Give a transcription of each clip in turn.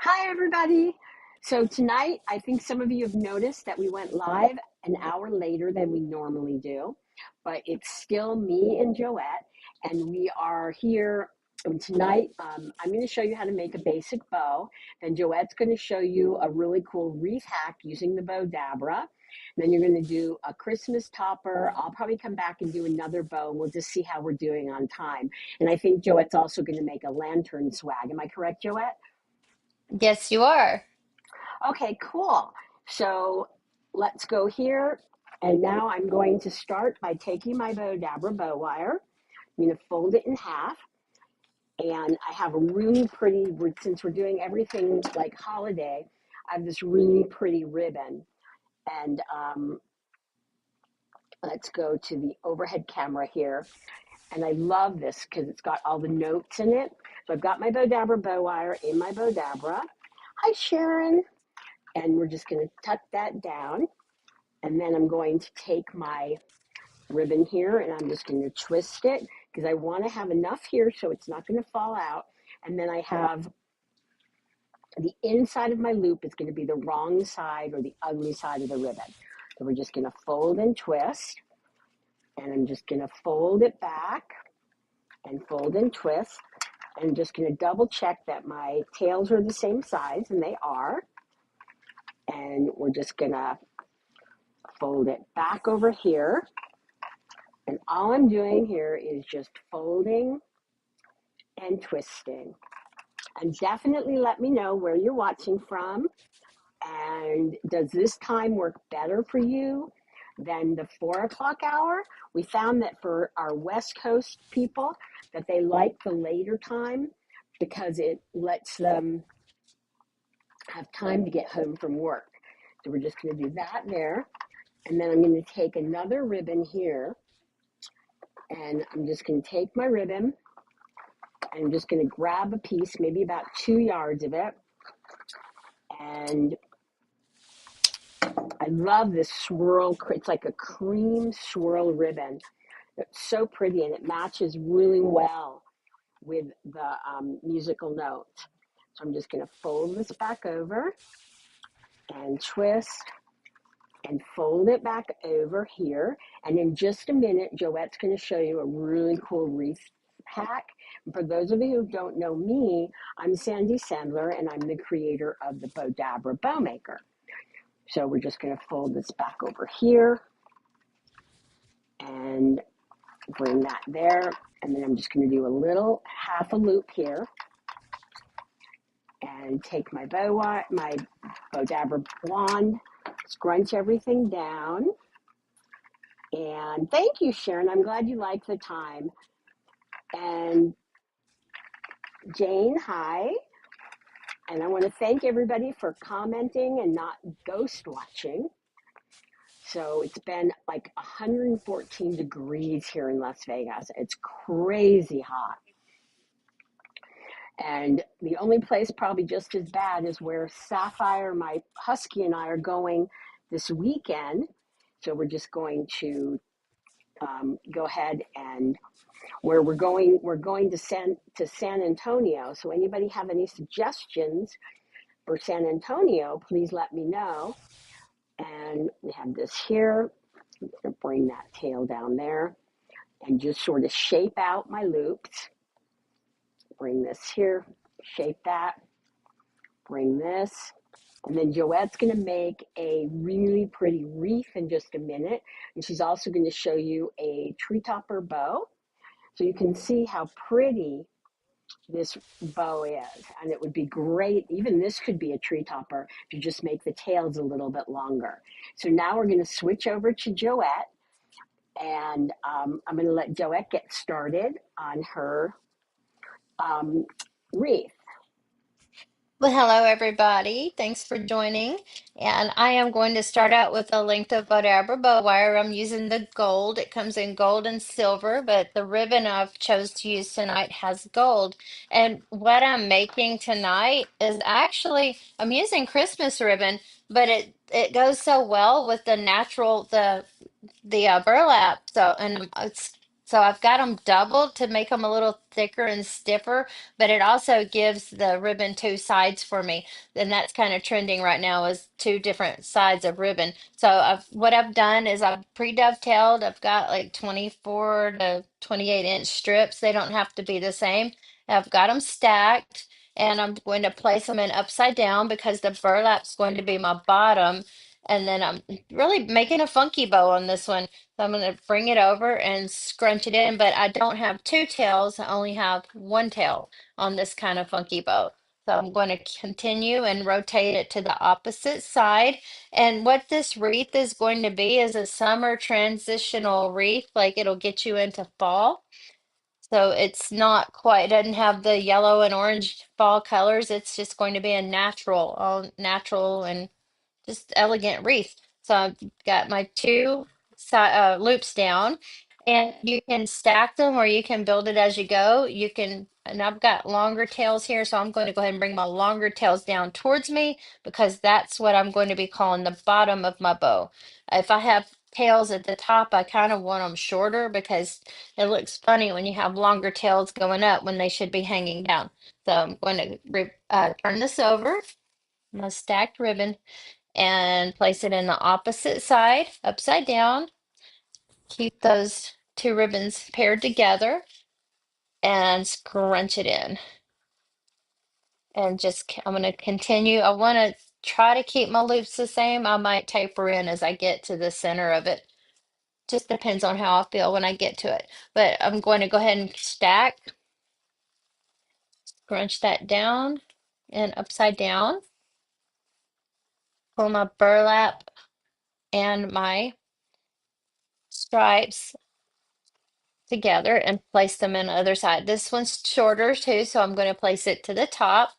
Hi, everybody. So tonight, I think some of you have noticed that we went live an hour later than we normally do, but it's still me and Joette, and we are here. And tonight, I'm going to show you how to make a basic bow. Then Joette's going to show you a really cool wreath hack using the Bowdabra. Then you're going to do a Christmas topper. I'll probably come back and do another bow, and we'll just see how we're doing on time. And I think Joette's also going to make a lantern swag. Am I correct, Joette? Yes, you are. Okay, cool. So let's go here. And now I'm going to start by taking my Bowdabra bow wire. I'm going to fold it in half. And I have a really pretty, since we're doing everything like holiday, I have this really pretty ribbon. And let's go to the overhead camera here. And I love this because it's got all the notes in it. So I've got my Bowdabra bow wire in my Bowdabra. Hi, Sharon. And we're just going to tuck that down. And then I'm going to take my ribbon here and I'm just going to twist it because I want to have enough here so it's not going to fall out. And then I have the inside of my loop is going to be the wrong side or the ugly side of the ribbon. So we're just going to fold and twist. And I'm just going to fold it back and fold and twist. And I'm just going to double check that my tails are the same size, and they are. And we're just going to fold it back over here. And all I'm doing here is just folding and twisting. And definitely let me know where you're watching from. And does this time work better for you than the 4 o'clock hour? We found that for our West Coast people, that they like the later time because it lets them have time to get home from work. So we're just going to do that there. And then I'm going to take another ribbon here. And I'm just going to take my ribbon. And I'm just going to grab a piece, maybe about 2 yards of it. And I love this swirl. It's like a cream swirl ribbon. It's so pretty and it matches really well with the musical notes. So I'm just going to fold this back over and twist and fold it back over here. And in just a minute, Joette's going to show you a really cool wreath hack. And for those of you who don't know me, I'm Sandy Sandler, and I'm the creator of the Bowdabra Bow Maker. So we're just going to fold this back over here and bring that there. And then I'm just going to do a little half a loop here and take my my Bowdabra wand, scrunch everything down. And thank you, Sharon. I'm glad you like the time. And Jane, hi. And I want to thank everybody for commenting and not ghost watching. So it's been like 114 degrees here in Las Vegas. It's crazy hot. And the only place probably just as bad is where Sapphire, my husky, and I are going this weekend. So we're just going to go ahead and where we're going to San Antonio. So anybody have any suggestions for San Antonio, please let me know. And we have this here. I'm going to bring that tail down there and just sort of shape out my loops. Bring this here, shape that, bring this. And then Joette's going to make a really pretty wreath in just a minute. And she's also going to show you a tree topper bow. So you can see how pretty this bow is. And it would be great. Even this could be a tree topper if you just make the tails a little bit longer. So now we're going to switch over to Joette. And I'm going to let Joette get started on her wreath. Well, hello, everybody. Thanks for joining. And I am going to start out with a length of Bowdabra bow wire. I'm using the gold. It comes in gold and silver, but the ribbon I've chose to use tonight has gold. And what I'm making tonight is actually, I'm using Christmas ribbon, but it goes so well with the natural, the burlap. So, and So I've got them doubled to make them a little thicker and stiffer, but it also gives the ribbon two sides for me. And that's kind of trending right now is two different sides of ribbon. So what I've done is I've pre-dovetailed. I've got like 24 to 28-inch strips. They don't have to be the same. I've got them stacked and I'm going to place them in upside down because the burlap's going to be my bottom. And then I'm really making a funky bow on this one. So I'm going to bring it over and scrunch it in, but I don't have two tails. I only have one tail on this kind of funky bow. So I'm going to continue and rotate it to the opposite side. And what this wreath is going to be is a summer transitional wreath, like it'll get you into fall. So it's not quite, it doesn't have the yellow and orange fall colors. It's just going to be a natural, all natural and just elegant wreath. So I've got my two loops down, and you can stack them or you can build it as you go. You can, and I've got longer tails here, so I'm going to go ahead and bring my longer tails down towards me because that's what I'm going to be calling the bottom of my bow. If I have tails at the top, I kind of want them shorter because it looks funny when you have longer tails going up when they should be hanging down. So I'm going to turn this over, my stacked ribbon, and place it in the opposite side, upside down. Keep those two ribbons paired together and scrunch it in. And just, I'm going to continue. I want to try to keep my loops the same. I might taper in as I get to the center of it. Just depends on how I feel when I get to it. But I'm going to go ahead and stack, scrunch that down and upside down. Pull my burlap and my stripes together and place them in the other side. This one's shorter too, so I'm going to place it to the top.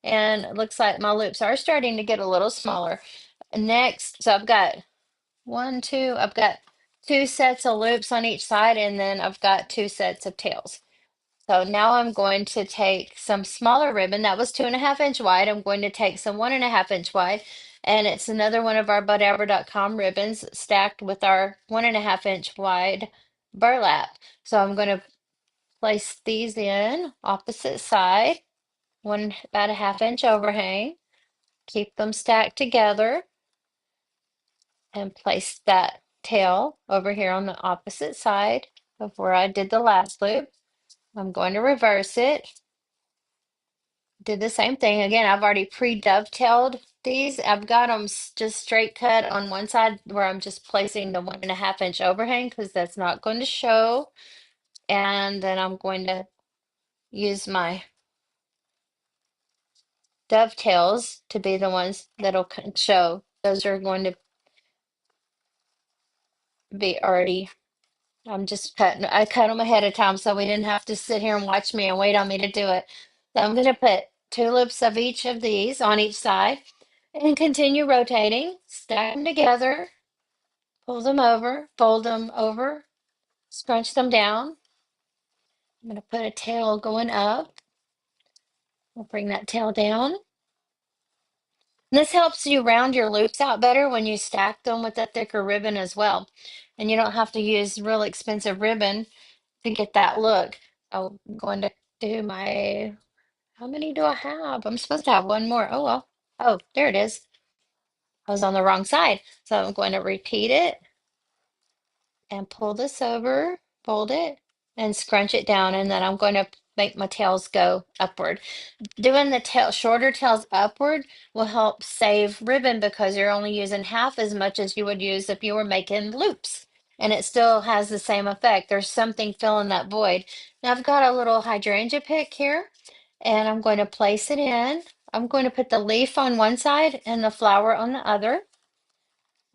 And it looks like my loops are starting to get a little smaller. Next, so I've got I've got two sets of loops on each side, and then I've got two sets of tails. So now I'm going to take some smaller ribbon that was 2.5 inch wide. I'm going to take some 1.5 inch wide, and it's another one of our Bowdabra.com ribbons stacked with our 1.5 inch wide burlap. So I'm going to place these in opposite side, one about a 1/2 inch overhang, keep them stacked together, and place that tail over here on the opposite side of where I did the last loop. I'm going to reverse it. Did the same thing. Again, I've already pre-dovetailed these. I've got them just straight cut on one side where I'm just placing the 1.5 inch overhang because that's not going to show. And then I'm going to use my dovetails to be the ones that'll show. Those are going to be already, I cut them ahead of time so we didn't have to sit here and watch me and wait on me to do it. So I'm going to put two loops of each of these on each side and continue rotating, stack them together, pull them over, fold them over, scrunch them down. I'm going to put a tail going up. We'll bring that tail down. This helps you round your loops out better when you stack them with a thicker ribbon as well. And you don't have to use real expensive ribbon to get that look. I'm going to do my, how many do I have? I'm supposed to have one more. Oh, well. Oh, there it is. I was on the wrong side. So I'm going to repeat it and pull this over, fold it, and scrunch it down. And then I'm going to make my tails go upward. Doing the shorter tails upward will help save ribbon because you're only using half as much as you would use if you were making loops. And it still has the same effect. There's something filling that void. Now I've got a little hydrangea pick here, and I'm going to place it in. I'm going to put the leaf on one side and the flower on the other.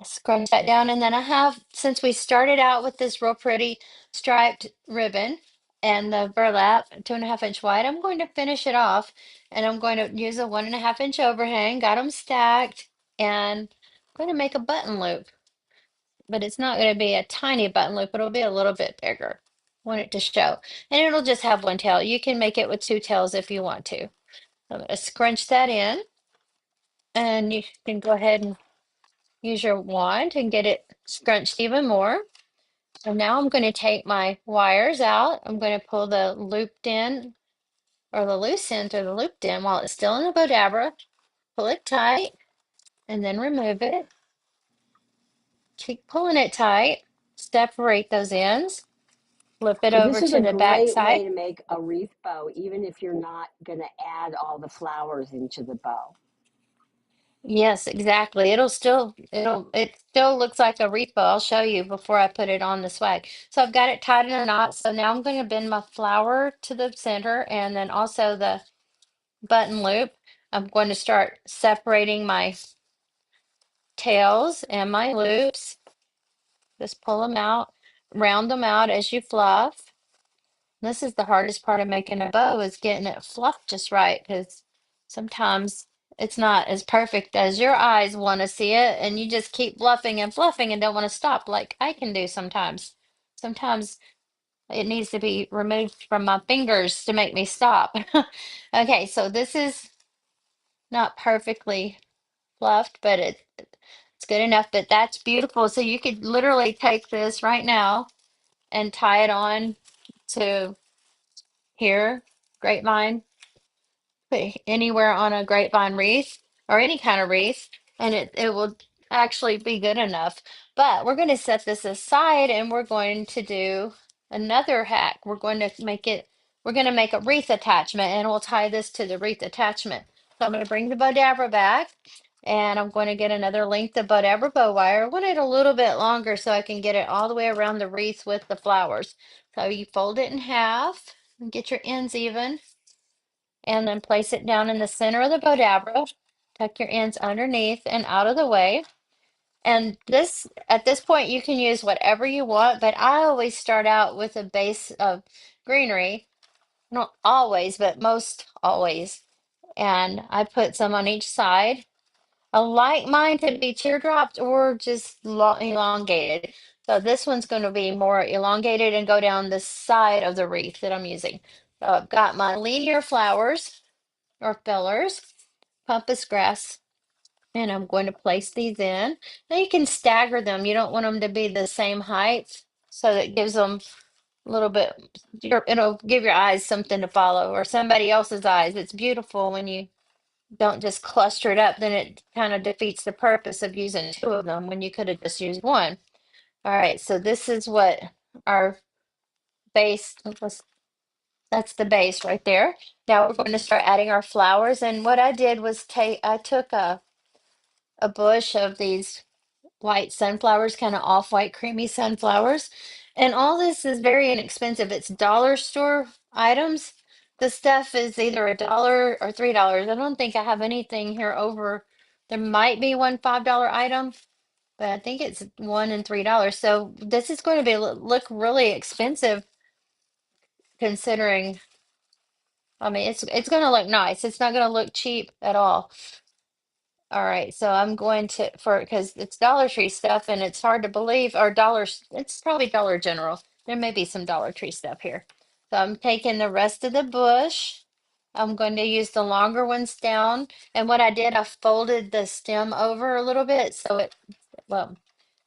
Scrunch that down, and then I have, since we started out with this real pretty striped ribbon and the burlap 2.5 inch wide, I'm going to finish it off, and I'm going to use a 1.5 inch overhang. Got them stacked, and I'm going to make a button loop, but it's not going to be a tiny button loop. It'll be a little bit bigger. Want it to show, and it'll just have one tail. You can make it with two tails if you want to. I'm going to scrunch that in, and you can go ahead and use your wand and get it scrunched even more. So now I'm going to take my wires out. I'm going to pull the looped in or the loose end or the looped in while it's still in the Bowdabra. Pull it tight and then remove it. Keep pulling it tight. Separate those ends. Flip it So over this is a to the back great side. way to make a wreath bow, even if you're not going to add all the flowers into the bow. Yes, exactly. It still looks like a wreath bow. I'll show you before I put it on the swag. So I've got it tied in a knot. So now I'm going to bend my flower to the center and then also the button loop. I'm going to start separating my tails and my loops. Just pull them out, round them out as you fluff. This is the hardest part of making a bow is getting it fluffed just right because sometimes it's not as perfect as your eyes want to see it, and you just keep fluffing and fluffing and don't want to stop like I can do sometimes. Sometimes it needs to be removed from my fingers to make me stop. Okay, so this is not perfectly fluffed, but it's good enough, but that's beautiful. So you could literally take this right now and tie it on to here, grapevine, put anywhere on a grapevine wreath or any kind of wreath, and it will actually be good enough. But we're going to set this aside and we're going to do another hack. We're going to make a wreath attachment and we'll tie this to the wreath attachment. So I'm going to bring the Bowdabra back and I'm going to get another length of Bowdabra bow wire. I want it a little bit longer so I can get it all the way around the wreath with the flowers. So you fold it in half and get your ends even and then place it down in the center of the Bowdabra. Tuck your ends underneath and out of the way. And this, at this point, you can use whatever you want, but I always start out with a base of greenery. Not always, but most always. And I put some on each side. I like mine to be teardropped or just elongated. So this one's going to be more elongated and go down the side of the wreath that I'm using. So I've got my linear flowers or fillers, pampas grass, and I'm going to place these in. Now you can stagger them. You don't want them to be the same height, so that gives them a little bit, it'll give your eyes something to follow or somebody else's eyes. It's beautiful when you don't just cluster it up, then it kind of defeats the purpose of using two of them when you could have just used one. All right, so this is what our base, that's the base right there. Now we're going to start adding our flowers. And what I did was I took a bush of these white sunflowers, kind of off-white creamy sunflowers. And all this is very inexpensive. It's dollar store items. The stuff is either $1 or $3. I don't think I have anything here over, there might be one $5 item, but I think it's one and $3. So this is going to be look really expensive considering, I mean, it's going to look nice. It's not going to look cheap at all. All right, so I'm going to for because it's Dollar Tree stuff and it's hard to believe, or it's probably Dollar General. There may be some Dollar Tree stuff here. So I'm taking the rest of the bush. I'm going to use the longer ones down. And what I did, I folded the stem over a little bit so it, well,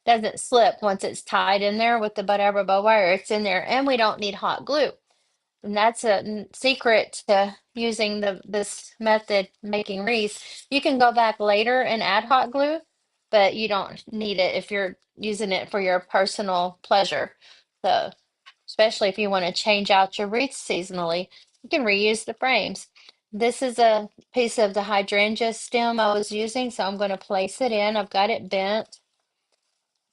doesn't slip once it's tied in there with the Bowdabra bow wire. It's in there, and we don't need hot glue. And that's a secret to using this method, making wreaths. You can go back later and add hot glue, but you don't need it if you're using it for your personal pleasure. So, especially if you want to change out your wreaths seasonally, you can reuse the frames. This is a piece of the hydrangea stem I was using, so I'm going to place it in. I've got it bent.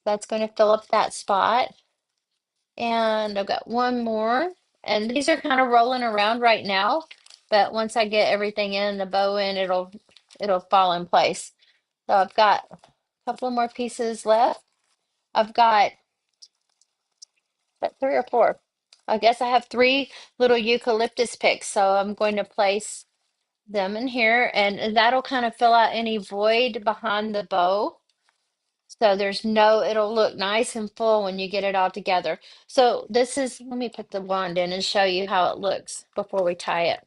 That's going to fill up that spot. And I've got one more. And these are kind of rolling around right now, but once I get everything in the bow in, it'll fall in place. So I've got a couple of more pieces left. I've got about three or four. I guess I have three little eucalyptus picks, so I'm going to place them in here, and that'll kind of fill out any void behind the bow. So it'll look nice and full when you get it all together. So let me put the wand in and show you how it looks before we tie it.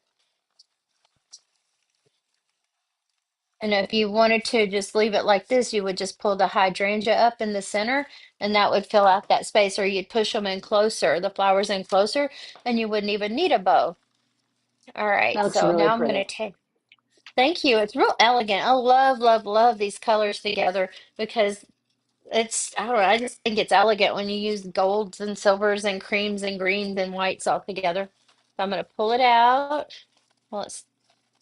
And if you wanted to just leave it like this, you would just pull the hydrangea up in the center and that would fill out that space, or you'd push them in closer, the flowers in closer, and you wouldn't even need a bow. All right, That looks so really now I'm going to pretty. take, thank you. It's real elegant. I love, love, love these colors together because I don't know, I just think it's elegant when you use golds and silvers and creams and greens and whites all together. So I'm going to pull it out. Well, it's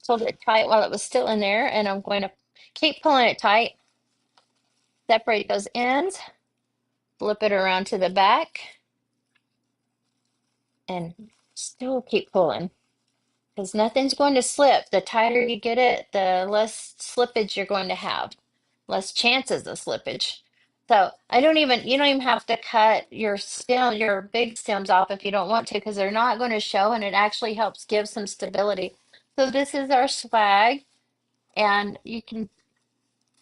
pulled it tight while it was still in there, and I'm going to keep pulling it tight, separate those ends, flip it around to the back, and still keep pulling because nothing's going to slip. The tighter you get it, the less slippage you're going to have, less chances of slippage. So you don't even have to cut your stem, your big stems off if you don't want to, because they're not going to show, and it actually helps give some stability. So this is our swag, and you can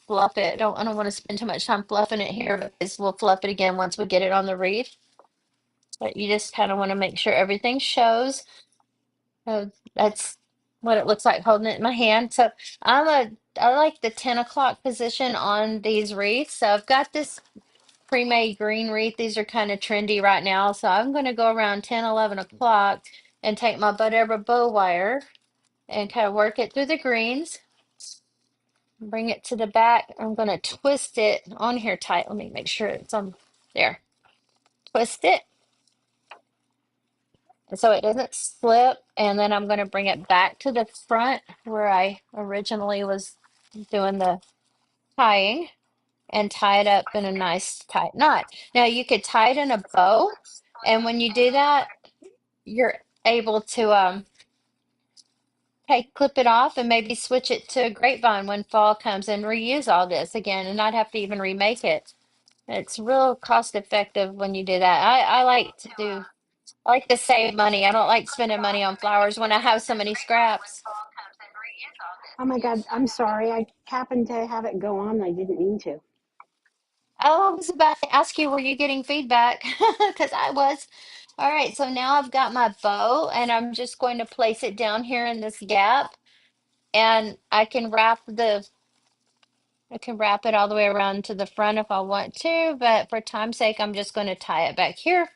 fluff it. I don't want to spend too much time fluffing it here because we'll fluff it again once we get it on the wreath. But you just kind of want to make sure everything shows. So that's what it looks like holding it in my hand. So I like the 10 o'clock position on these wreaths. So I've got this pre-made green wreath. These are kind of trendy right now. So I'm going to go around 10, 11 o'clock and take my Bowdabra bow wire and kind of work it through the greens. Bring it to the back. I'm going to twist it on here tight. Let me make sure it's on there. Twist it so it doesn't slip. And then I'm going to bring it back to the front where I originally was doing the tying and tie it up in a nice tight knot. Now you could tie it in a bow. And when you do that, you're able to clip it off and maybe switch it to a grapevine when fall comes and reuse all this again and not have to even remake it. It's real cost effective when you do that. I like to save money. I don't like spending money on flowers when I have so many scraps. Oh my God, I'm sorry. I happened to have it go on. I didn't mean to. Oh, I was about to ask you, were you getting feedback? Because I was. All right, so now I've got my bow and I'm just going to place it down here in this gap and I can wrap it all the way around to the front if I want to, but for time's sake, I'm just going to tie it back here.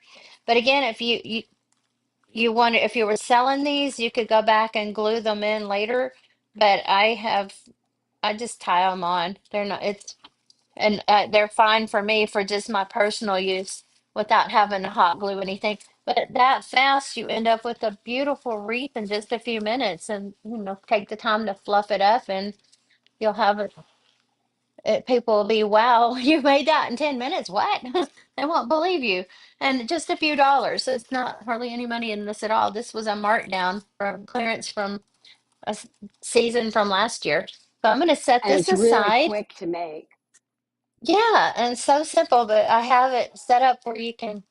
But again, if you were selling these, you could go back and glue them in later, but I just tie them on. They're not, it's, and they're fine for me for just my personal use without having to hot glue anything. But that fast, you end up with a beautiful wreath in just a few minutes, and take the time to fluff it up, and you'll have people will be, wow, you made that in 10 minutes. What? They won't believe you. And just a few dollars. It's not hardly any money in this at all. This was a markdown from clearance from a season from last year. So I'm going to set And this it's really aside. quick to make. Yeah, and so simple, but I have it set up where you can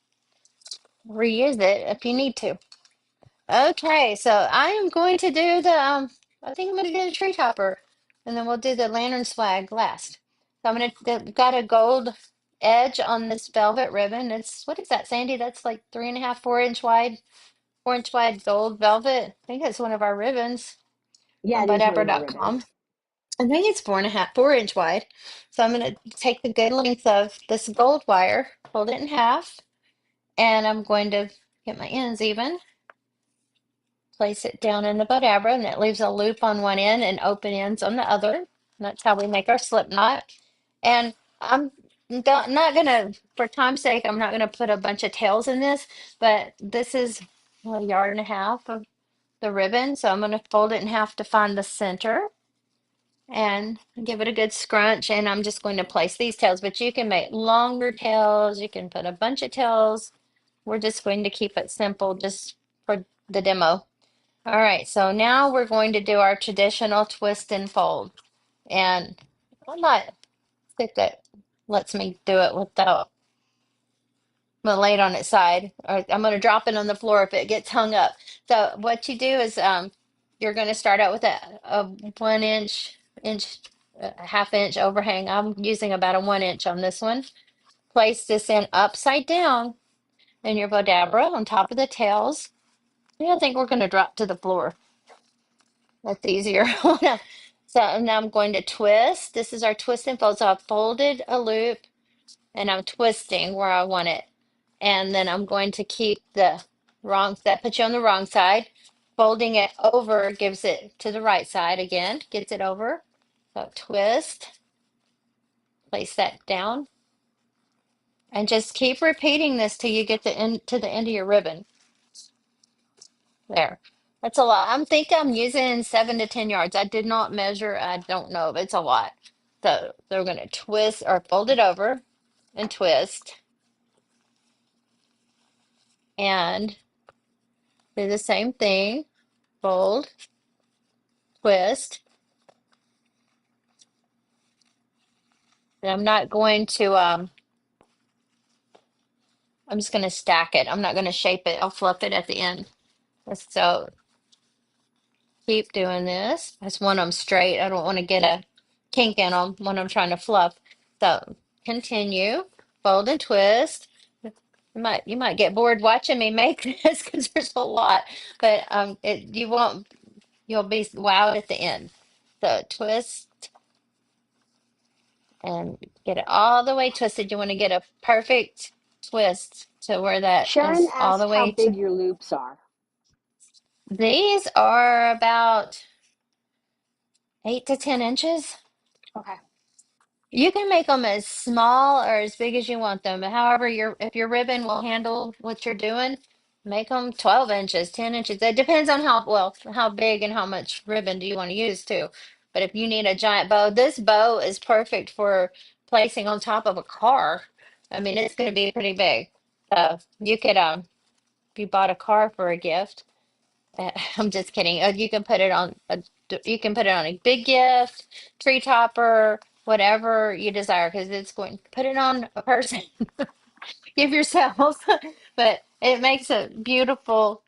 reuse it if you need to. Okay, so I am going to do I think I'm going to do the tree topper, and then we'll do the lantern swag last. So I'm going to got a gold edge on this velvet ribbon. It's, what is that, Sandy? That's like 3.5, 4 inch wide, 4 inch wide gold velvet. I think it's one of our ribbons Yeah, on it is one of our ribbons. Bowdabra.com. I think it's 4.5, 4 inch wide. So I'm going to take the good length of this gold wire, fold it in half, and I'm going to get my ends even. Place it down in the Bowdabra, and it leaves a loop on one end and open ends on the other. And that's how we make our slip knot. And I'm not gonna, for time's sake, I'm not gonna put a bunch of tails in this, but this is a yard and a half of the ribbon. So I'm gonna fold it in half to find the center and give it a good scrunch. And I'm just going to place these tails, but you can make longer tails. You can put a bunch of tails. We're just going to keep it simple just for the demo. All right, so now we're going to do our traditional twist and fold. And I'm not thick that lets me do it without, I'm gonna lay it on its side, or I'm gonna drop it on the floor if it gets hung up. So what you do is you're gonna start out with a 1 inch, a half inch overhang. I'm using about a 1 inch on this one. Place this in upside down in your Bowdabra on top of the tails. Yeah, I think we're gonna drop to the floor. That's easier. So now I'm going to twist. This is our twist and fold. So I've folded a loop and I'm twisting where I want it. And then I'm going to keep the wrong, that puts you on the wrong side. Folding it over gives it to the right side again, gets it over. So twist, place that down, and just keep repeating this till you get to the end of your ribbon. There. That's a lot. I'm think I'm using 7 to 10 yards. I did not measure. I don't know, but it's a lot. So they're going to twist or fold it over and twist and do the same thing. Fold, twist. And I'm not going to, I'm just going to stack it. I'm not going to shape it. I'll fluff it at the end. So keep doing this. I just want them straight. I don't want to get a kink in them when I'm trying to fluff. So continue, fold and twist. You might get bored watching me make this because there's a lot, but you won't. You'll be wowed at the end. So twist and get it all the way twisted. You want to get a perfect twist to where that Sharon is all the asked how way to. big your loops are. These are about 8 to 10 inches. Okay. You can make them as small or as big as you want them. However, if your ribbon will handle what you're doing, make them 12 inches, 10 inches. It depends on how big and how much ribbon do you want to use too. But if you need a giant bow, this bow is perfect for placing on top of a car. I mean, it's going to be pretty big. So you could, if you bought a car for a gift, I'm just kidding. You can put it on you can put it on a big gift, tree topper, whatever you desire, because it's going put it on a person, give yourself. But it makes a beautiful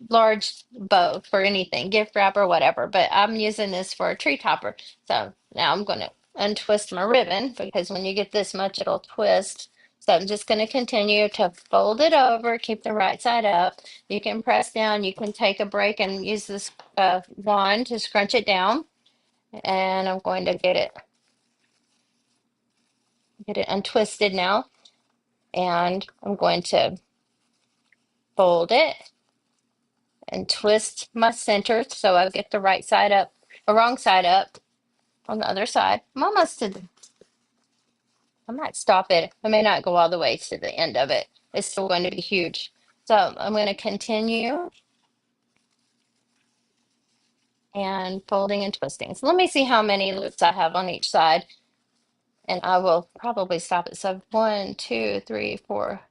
large bow for anything, gift wrap or whatever. But I'm using this for a tree topper. So now I'm going to untwist my ribbon because when you get this much, it'll twist. So I'm just going to continue to fold it over, keep the right side up. You can press down, you can take a break and use this wand to scrunch it down. And I'm going to get it untwisted now. And I'm going to fold it and twist my center so I get the right side up, the wrong side up on the other side. I'm almost to I might stop it. I may not go all the way to the end of it. It's still going to be huge. So I'm going to continue and folding and twisting. So let me see how many loops I have on each side. And I will probably stop it. So 1, 2, 3, 4,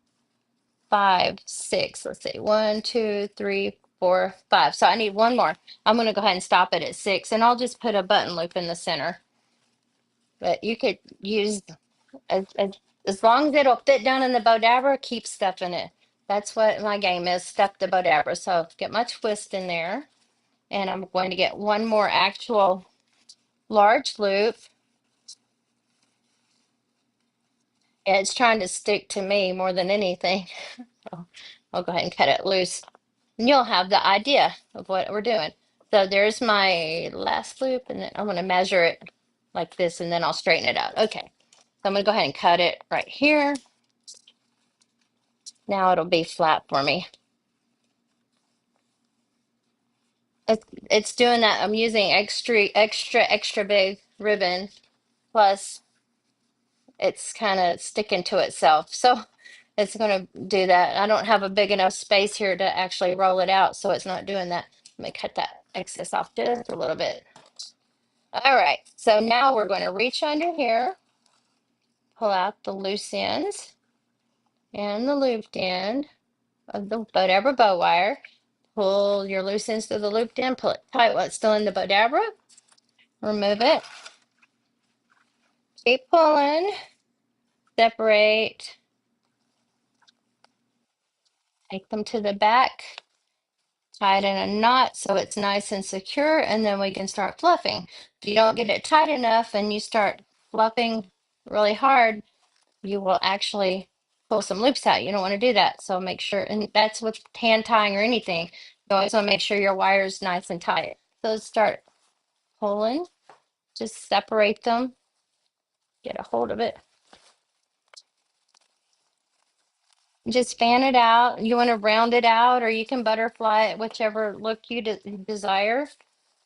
5, 6. Let's see. 1, 2, 3, 4, 5. So I need one more. I'm going to go ahead and stop it at 6. And I'll just put a button loop in the center. But you could use as, as, as long as it'll fit down in the Bowdabra, keep stuff in it. That's what my game is, stuff the Bowdabra. So get my twist in there. And I'm going to get one more actual large loop. It's trying to stick to me more than anything. So I'll go ahead and cut it loose. And you'll have the idea of what we're doing. So there's my last loop, and then I'm going to measure it like this, and then I'll straighten it out. Okay. So I'm going to go ahead and cut it right here. Now it'll be flat for me. It's doing that. I'm using extra big ribbon. Plus, it's kind of sticking to itself. So it's going to do that. I don't have a big enough space here to actually roll it out, so it's not doing that. Let me cut that excess off just a little bit. All right. So now we're going to reach under here, pull out the loose ends and the looped end of the Bowdabra bow wire. Pull your loose ends through the looped end, pull it tight while it's still in the Bowdabra. Remove it. Keep pulling, separate, take them to the back, tie it in a knot so it's nice and secure, and then we can start fluffing. If you don't get it tight enough and you start fluffing really hard, you will actually pull some loops out. You don't want to do that. So make sure, and that's with hand tying or anything. You always want to make sure your wire is nice and tight. So start pulling, just separate them, get a hold of it. Just fan it out. You want to round it out, or you can butterfly it, whichever look you desire.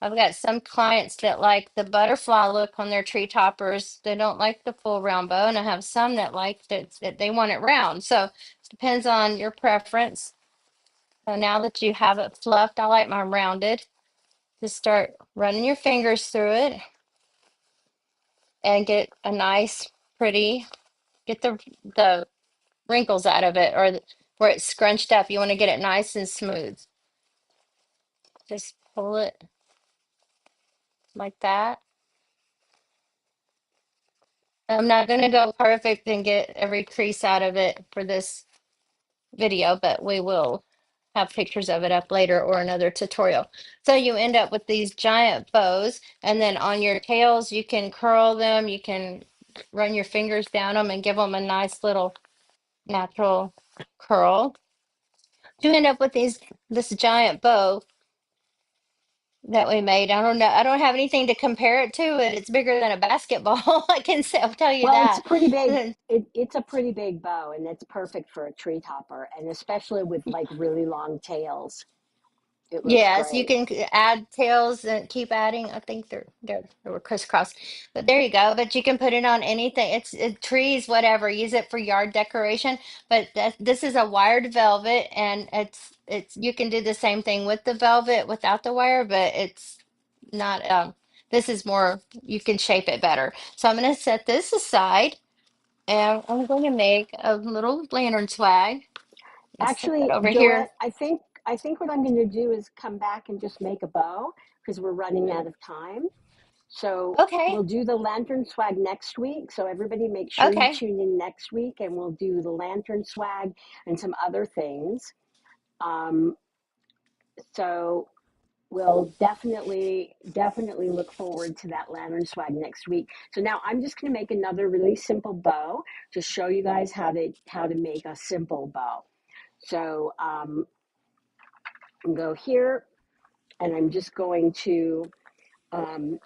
I've got some clients that like the butterfly look on their tree toppers. They don't like the full round bow, and I have some that like that they want it round. So it depends on your preference. So now that you have it fluffed, I like mine rounded. Just start running your fingers through it and get a nice, pretty, get the wrinkles out of it, or where it's scrunched up. You want to get it nice and smooth. Just pull it like that. I'm not going to go perfect and get every crease out of it for this video, but we will have pictures of it up later or another tutorial. So you end up with these giant bows, and then on your tails, you can curl them. You can run your fingers down them and give them a nice little natural curl. You end up with this giant bow that we made. I don't know. I don't have anything to compare it to it. It's bigger than a basketball. I'll tell you Well, it's that. pretty big. It's a pretty big bow, and it's perfect for a tree topper, and especially with like really long tails. It looks Yes, you great. can add tails and keep adding. I think they were crisscross, but there you go. But you can put it on anything. Trees, whatever. Use it for yard decoration. But this is a wired velvet, and it's you can do the same thing with the velvet without the wire, but it's not. This is more. You can shape it better. So I'm going to set this aside, and I'm going to make a little lantern swag and set that Actually, over Joette, here. I think what I'm going to do is come back and just make a bow because we're running out of time. So Okay. we'll do the lantern swag next week. So everybody make sure you Okay. tune in next week and we'll do the lantern swag and some other things. Um, so we'll definitely look forward to that lantern swag next week. So now I'm just going to make another really simple bow to show you guys how to make a simple bow. So go here and I'm just going to um,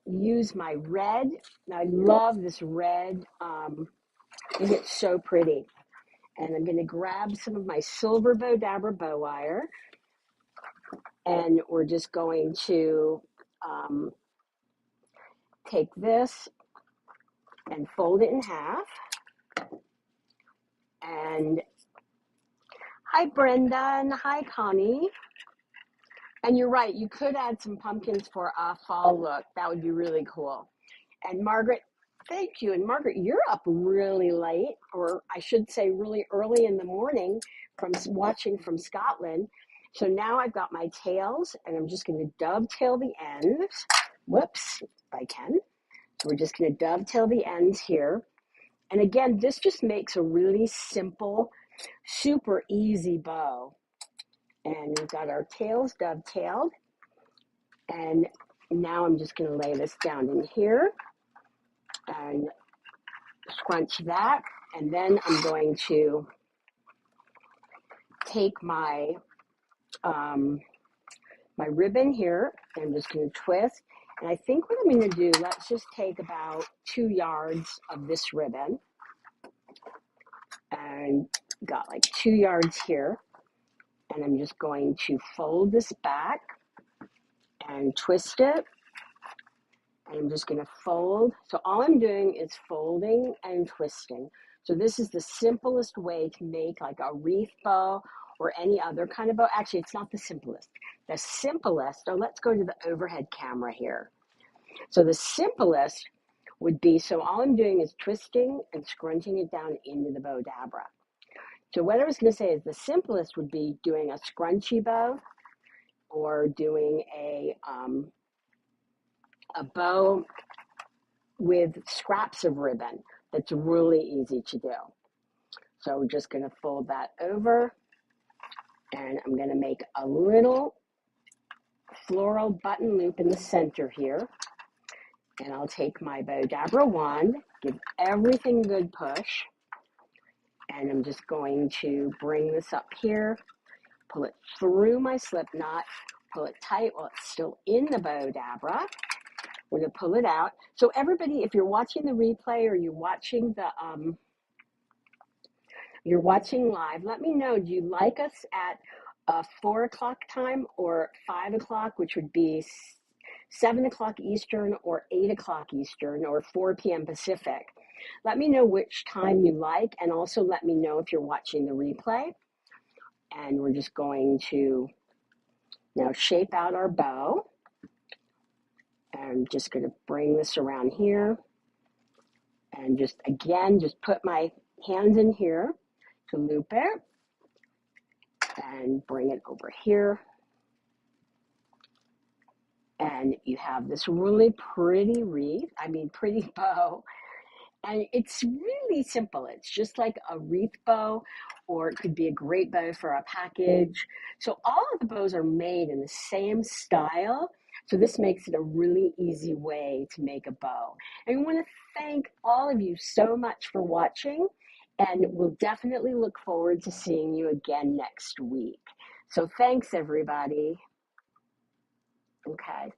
use my red. I love this red. I think it's so pretty. And I'm going to grab some of my silver Bowdabra bow wire, and we're just going to um, take this and fold it in half. And hi, Brenda, and hi, Connie. And you're right, you could add some pumpkins for a fall look. That would be really cool. And Margaret, thank you. And Margaret, you're up really late, or I should say really early in the morning from watching from Scotland. So now I've got my tails and I'm just going to dovetail the ends. Whoops, if I can. So we're just going to dovetail the ends here. And again, this just makes a really simple, super easy bow. And we've got our tails dovetailed. And now I'm just going to lay this down in here and scrunch that, and then I'm going to take my ribbon here, and I'm just going to twist. And I think what I'm going to do, let's just take about 2 yards of this ribbon, and got like 2 yards here, and I'm just going to fold this back and twist it. And I'm just going to fold. So all I'm doing is folding and twisting. So this is the simplest way to make like a wreath bow or any other kind of bow. Actually, it's not the simplest. The simplest, so let's go to the overhead camera here. So the simplest would be, so all I'm doing is twisting and scrunching it down into the Bowdabra. So what I was going to say is the simplest would be doing a scrunchy bow or doing a bow with scraps of ribbon. That's really easy to do. So we're just going to fold that over, and I'm going to make a little floral button loop in the center here. And I'll take my Bowdabra wand, give everything a good push, and I'm just going to bring this up here, pull it through my slip knot, pull it tight while it's still in the Bowdabra, We're going to pull it out. So everybody, if you're watching the replay or you're watching live, let me know, do you like us at 4 o'clock time or 5 o'clock, which would be 7 o'clock Eastern or 8 o'clock Eastern or 4 p.m. Pacific? Let me know which time you like, and also let me know if you're watching the replay. And we're just going to now shape out our bow. I'm just going to bring this around here and just put my hands in here to loop it and bring it over here. And you have this really pretty pretty bow. And it's really simple. It's just like a wreath bow, or it could be a great bow for a package. So all of the bows are made in the same style. So this makes it a really easy way to make a bow. And I want to thank all of you so much for watching. And we'll definitely look forward to seeing you again next week. So thanks, everybody. Okay.